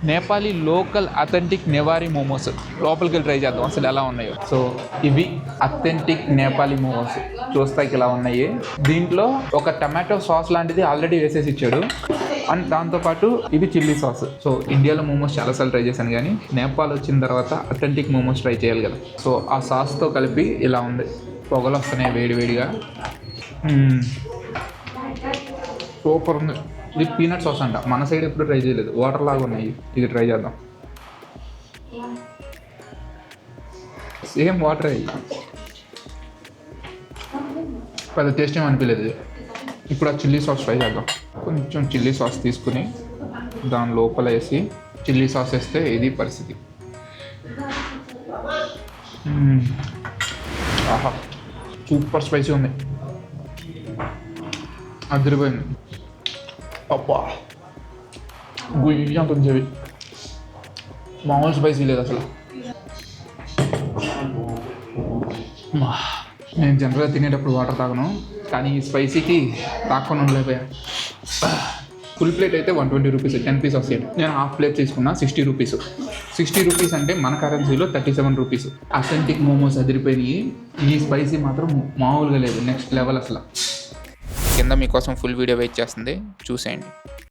Nepali local authentic నెవారీ momos లోపలికి వెళ్ళి try చేద్దాం అసలు ఎలా ఉన్నాయో. సో ఇవి అథెంటిక్ నేపాలీ మోమోస్ చూస్తాకి ఇలా ఉన్నాయి. దీంట్లో ఒక టమాటో సాస్ లాంటిది ఆల్రెడీ వేసేసి ఇచ్చాడు అండ్ దాంతోపాటు ఇది చిల్లీ సాస్. సో ఇండియాలో మోమోస్ చాలాసార్లు ట్రై చేశాను కానీ నేపాల్ వచ్చిన తర్వాత అథెంటిక్ మోమోస్ ట్రై చేయాలి కదా. సో ఆ సాస్తో కలిపి ఇలా ఉంది, పొగలు వస్తున్నాయి వేడివేడిగా. సూపర్ ఉంది. ఇది పీనట్ సాస్ అంట, మన సైడ్ ఎప్పుడు ట్రై చేయలేదు, వాటర్ లాగా ఉన్నాయి. ఇది ట్రై చేద్దాం. సేమ్ వాటర్ అయ్యి పెద్ద టేస్ట్ ఏం అనిపించలేదు. ఇప్పుడు ఆ చిల్లీ సాస్ ట్రై చేద్దాం. కొంచెం చిల్లీ సాస్ తీసుకుని దాని లోపల వేసి చిల్లీ సాస్ వేస్తే ఇది పరిస్థితి. ఆహా, సూపర్ స్పైసీ ఉంది, అదిరిపోయింది. అబ్బా గుయ్యి అంత చెవి, మామూలు స్పైసీ లేదు అసలు. నేను జనరల్గా తినేటప్పుడు వాటర్ తాగను, కానీ ఈ స్పైసీకి తాకుండా ఉండలేకపోయా. ఫుల్ ప్లేట్ అయితే 120 రూపీస్, 10 పీస్ వస్తాయి. నేను హాఫ్ ప్లేట్ తీసుకున్నా 60 రూపీస్. 60 రూపీస్ అంటే మన కరెన్సీలో 37 రూపీస్. అథెంటిక్ మోమోస్ అదిరిపోయినాయి. ఈ స్పైసీ మాత్రం మామూలుగా లేదు, నెక్స్ట్ లెవెల్ అసలు. కింద మీకోసం ఫుల్ వీడియో వెయిట్ చేస్తుంది, చూసేయండి.